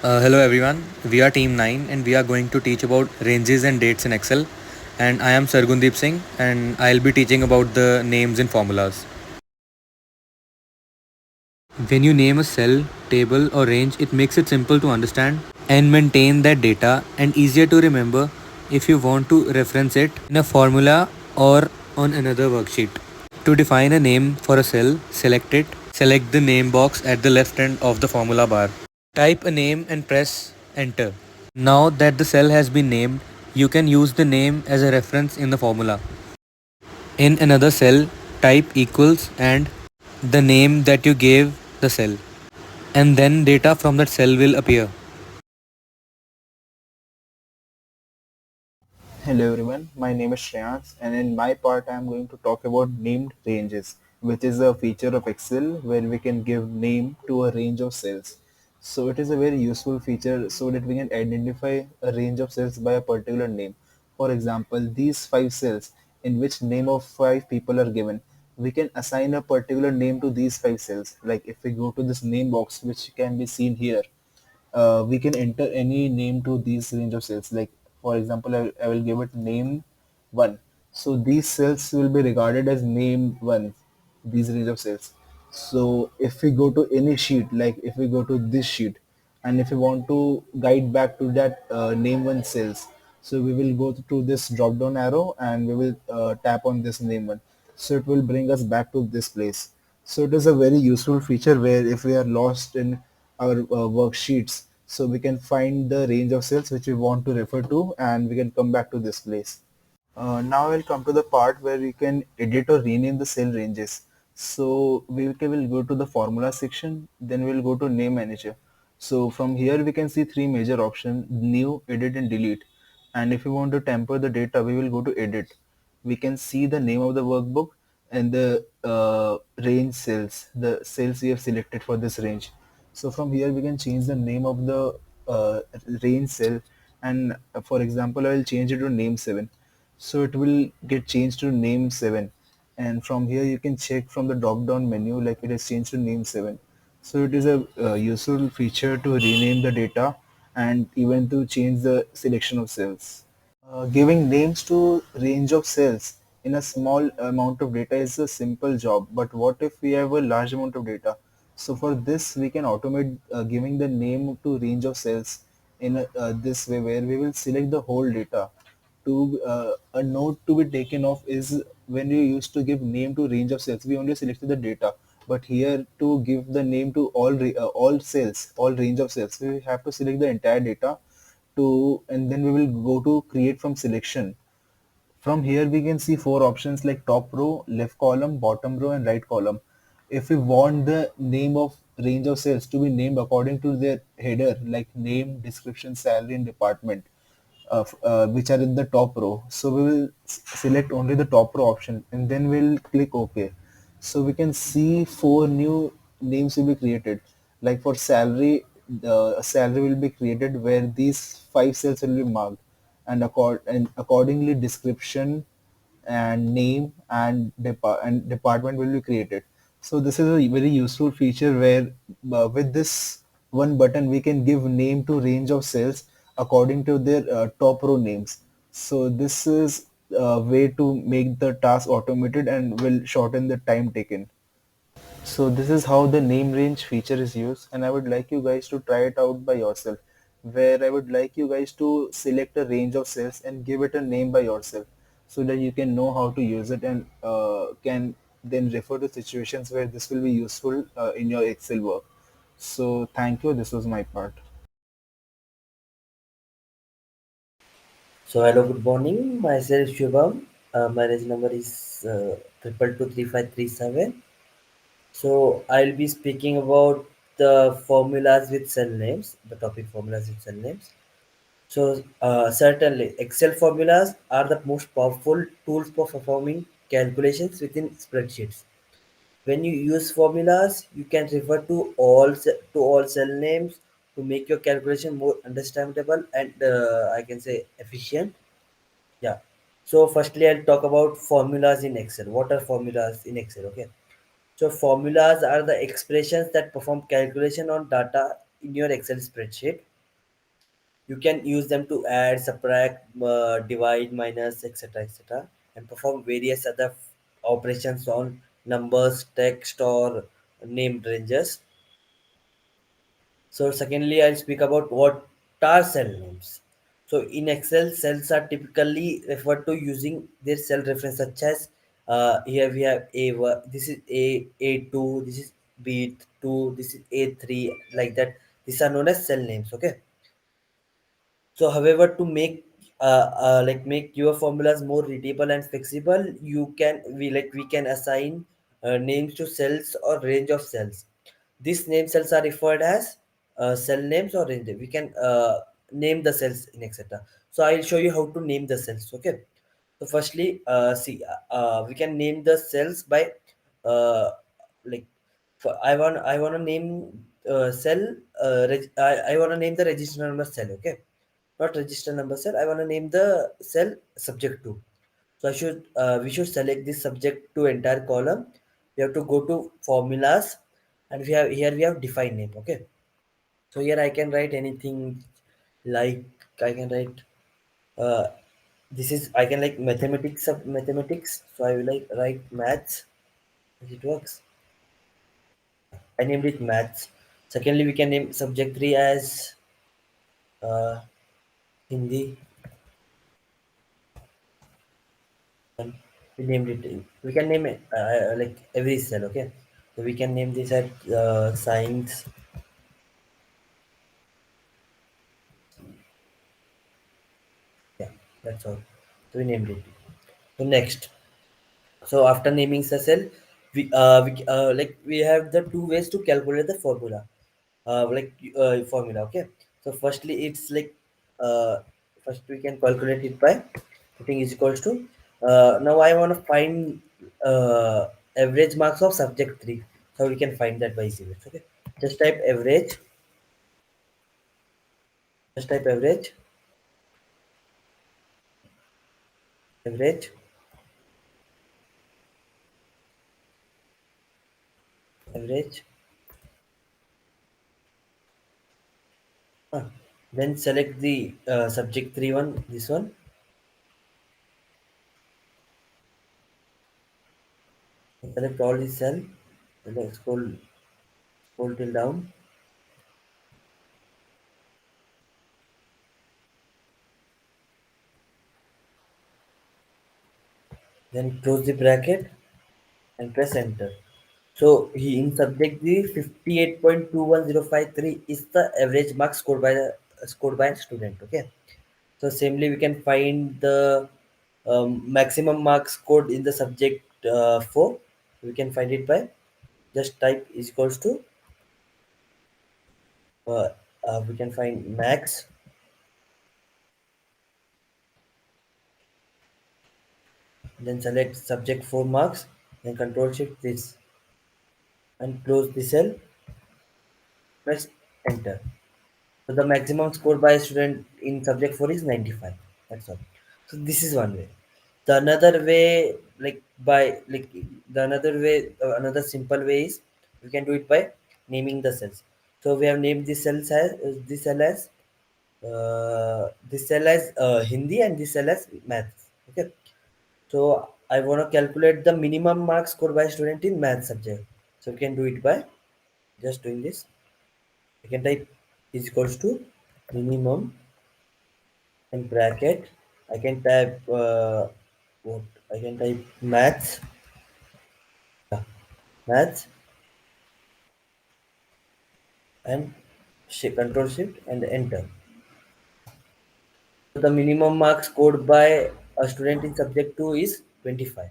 Hello everyone, we are Team 9 and we are going to teach about ranges and dates in Excel. And I am Sargundeep Singh and I'll be teaching about the names and formulas. When you name a cell, table, or range, it makes it simple to understand and maintain that data and easier to remember if you want to reference it in a formula or on another worksheet. To define a name for a cell, select it. Select the name box at the left end of the formula bar. Type a name and press enter. Now that the cell has been named, you can use the name as a reference in the formula. In another cell, type equals and the name that you gave the cell, and then data from that cell will appear. Hello everyone, my name is Shreyans and in my part I am going to talk about named ranges, which is a feature of Excel where we can give name to a range of cells. So it is a very useful feature so that we can identify a range of cells by a particular name. For example, these 5 cells in which name of 5 people are given, we can assign a particular name to these 5 cells. Like if we go to this name box which can be seen here, we can enter any name to these range of cells. Like for example, I will give it name 1. So these cells will be regarded as name 1, these range of cells. So if we go to any sheet, like if we go to this sheet, and if we want to guide back to that name 1 cells, so we will go to this drop down arrow and we will tap on this name 1. So it will bring us back to this place. So it is a very useful feature where if we are lost in our worksheets, so we can find the range of cells which we want to refer to and we can come back to this place. Now we'll come to the part where we can edit or rename the cell ranges. So will go to the formula section, then we'll go to name manager. So from here we can see three major options: new, edit and delete. And if we want to temper the data, we will go to edit. We can see the name of the workbook and the range cells, the cells we have selected for this range. So from here we can change the name of the range cell, and for example I will change it to name 7. So it will get changed to name 7, and from here you can check from the drop down menu like it has changed to name 7. So it is a useful feature to rename the data and even to change the selection of cells. Giving names to range of cells in a small amount of data is a simple job, but what if we have a large amount of data? So for this, we can automate giving the name to range of cells in this way, where we will select the whole data. To a note to be taken off is when we used to give name to range of cells, we only selected the data. But here to give the name to all cells, all range of cells, we have to select the entire data to, and then we will go to create from selection. From here we can see four options like top row, left column, bottom row and right column. If we want the name of range of cells to be named according to their header, like name, description, salary and department, which are in the top row, so we will select only the top row option and then we'll click OK. So we can see four new names will be created. Like for salary, a salary will be created where these 5 cells will be marked, and accordingly description and name and department will be created. So this is a very useful feature where with this one button we can give name to range of cells according to their top row names. So this is a way to make the task automated and will shorten the time taken. So this is how the name range feature is used, and I would like you guys to try it out by yourself, where I would like you guys to select a range of cells and give it a name by yourself so that you can know how to use it and can then refer to situations where this will be useful in your Excel work. So thank you. This was my part. So hello, good morning. Myself Shubham. My reg number is 2223537. So I'll be speaking about the formulas with cell names. The topic formulas with cell names. So certainly, Excel formulas are the most powerful tools for performing calculations within spreadsheets. When you use formulas, you can refer to all cell names to make your calculation more understandable and I can say efficient. Yeah. So firstly, I'll talk about formulas in Excel. What are formulas in Excel? Okay. So formulas are the expressions that perform calculation on data in your Excel spreadsheet. You can use them to add, subtract, divide, minus, etc., etc., and perform various other operations on numbers, text, or named ranges. So secondly, I'll speak about what are cell names. So in Excel, cells are typically referred to using their cell reference, such as here we have A1, this is A2, this is B2, this is A3, like that. These are known as cell names. Okay. So, however, to make your formulas more readable and flexible, we can assign names to cells or range of cells. These name cells are referred as cell names or range. We can name the cells in etc. So I'll show you how to name the cells. Okay. So firstly, we can name the cells by uh, like I want to name cell I want to name the register number cell. Okay, not register number cell. I want to name the cell subject to. So I should we should select this subject to entire column. We have to go to formulas, and we have define name. Okay, so here I can write anything like I can write uh, this is I can like mathematics of mathematics. So I will like write maths as it works. I named it maths. Secondly, we can name subject 3 as uh, Hindi, and we named it. We can name it like every cell. Okay, so we can name this at science. Yeah, that's all. So we named it. So next, so after naming the cell, we have the two ways to calculate the formula. Formula. Okay. So firstly, it's like uh, first we can calculate it by putting is equals to. Now I want to find average marks of subject 3. So we can find that by easy ways. Okay. Just type average. Just type average. Average. Average. Then select the subject 3 one. This one. Select all the cell. Then scroll till down. Then close the bracket and press enter. So he in subject the 58.21053 is the average mark scored by a student. Okay. So samely we can find the maximum marks scored in the subject 4. We can find it by just type is equals to uh, we can find max, then select subject 4 marks, then control shift this and close the cell, press enter. So the maximum score by a student in subject 4 is 95. That's all. So this is one way. The another way, another simple way is we can do it by naming the cells. So we have named this cell as Hindi and this cell as maths. Okay. So I want to calculate the minimum marks scored by a student in math subject. So we can do it by just doing this. I can type is equals to minimum in bracket. I can type what I can type maths and control shift and enter. So the minimum marks scored by a student in subject 2 is 25.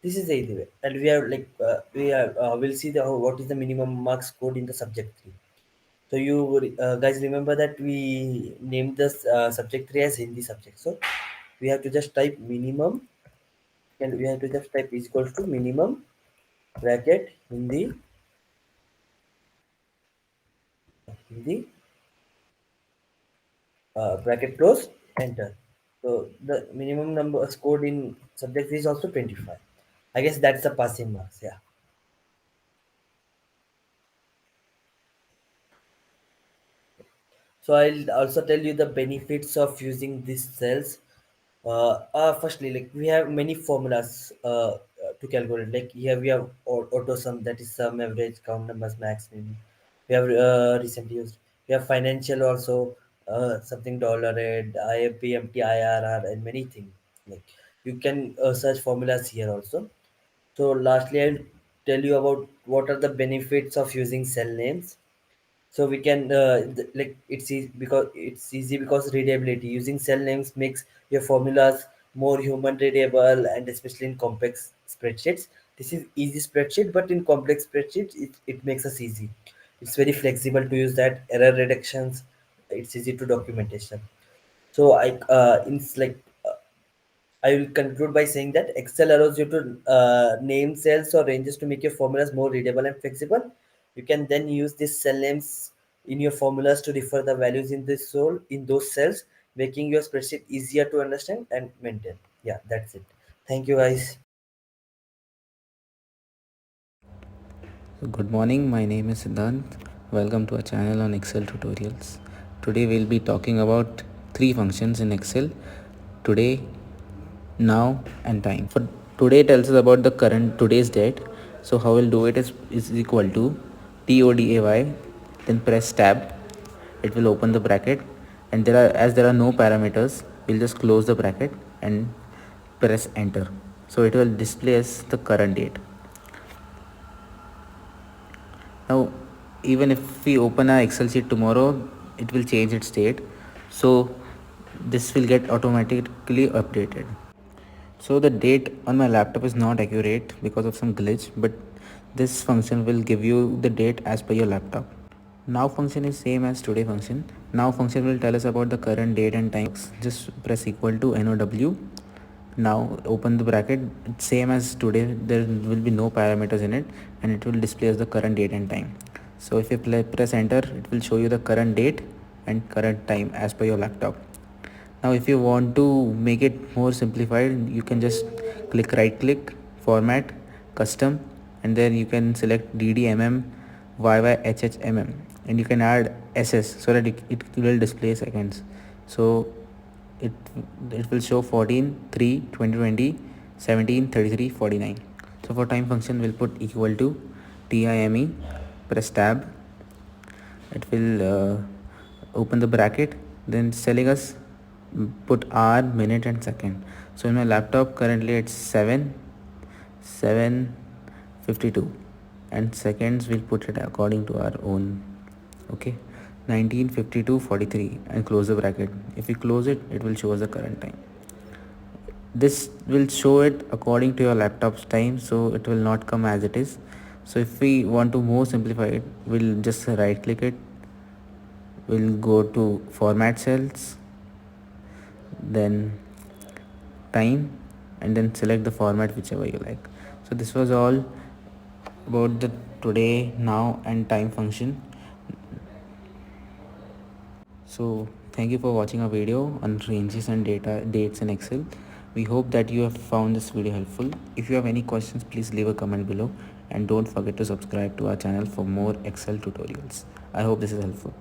This is the easy way, and we have we'll see what is the minimum marks scored in the subject 3. So you guys remember that we named this subject 3 as Hindi subject. So we have to just type minimum, and we have to just type is equals to minimum bracket Hindi bracket close, enter. So the minimum number scored in subject is also 25. I guess that's the passing marks. Yeah. So I'll also tell you the benefits of using these cells. Firstly, like we have many formulas to calculate. Like here we have auto sum, that is sum, average, count numbers, max, min. We have recently used. We have financial also, something dollar rate, IFPMT, IRR, and many things. Like you can search formulas here also. So lastly, I'll tell you about what are the benefits of using cell names. So we can like it's easy because readability. Using cell names makes your formulas more human readable, and especially in complex spreadsheets. This is easy spreadsheet, but in complex spreadsheets it makes us easy. It's very flexible to use that error reductions. It's easy to documentation. So in like I will conclude by saying that Excel allows you to name cells or ranges to make your formulas more readable and flexible. You can then use these cell names in your formulas to refer the values in those cells, making your spreadsheet easier to understand and maintain. Yeah, that's it. Thank you, guys. Good morning, my name is Siddhant. Welcome to our channel on Excel tutorials. Today we'll be talking about three functions in Excel: today, now, and time. For today tells us about the current today's date. So how we'll do it is equal to TODAY, then press tab. It will open the bracket, and there are no parameters, we'll just close the bracket and press enter. So it will display as the current date. Now, even if we open our Excel sheet tomorrow, it will change its date. So this will get automatically updated. So the date on my laptop is not accurate because of some glitch, but this function will give you the date as per your laptop. Now function is same as today function. Now function will tell us about the current date and time. Just press equal to NOW. Now open the bracket, same as today, there will be no parameters in it, and it will display as the current date and time. So if you press enter, it will show you the current date and current time as per your laptop. Now if you want to make it more simplified, you can just right click, format, custom, and then you can select DDMM, YYHHMM, and you can add SS so that it will display seconds. So it it will show 14 3 2020 17 33 49. So for time function, we'll put equal to TIME, press tab. It will open the bracket, then it's telling us put hour, minute, and second. So in my laptop currently it's 7:52, and seconds we'll put it according to our own. Okay, 19:52:43, and close the bracket. If we close it, it will show us the current time. This will show it according to your laptop's time, so it will not come as it is. So if we want to more simplify it, we'll just right click it, we'll go to format cells, then time, and then select the format whichever you like. So this was all about the today, now, and time function. So thank you for watching our video on ranges and dates in Excel. We hope that you have found this video helpful. If you have any questions, please leave a comment below, and don't forget to subscribe to our channel for more Excel tutorials. I hope this is helpful.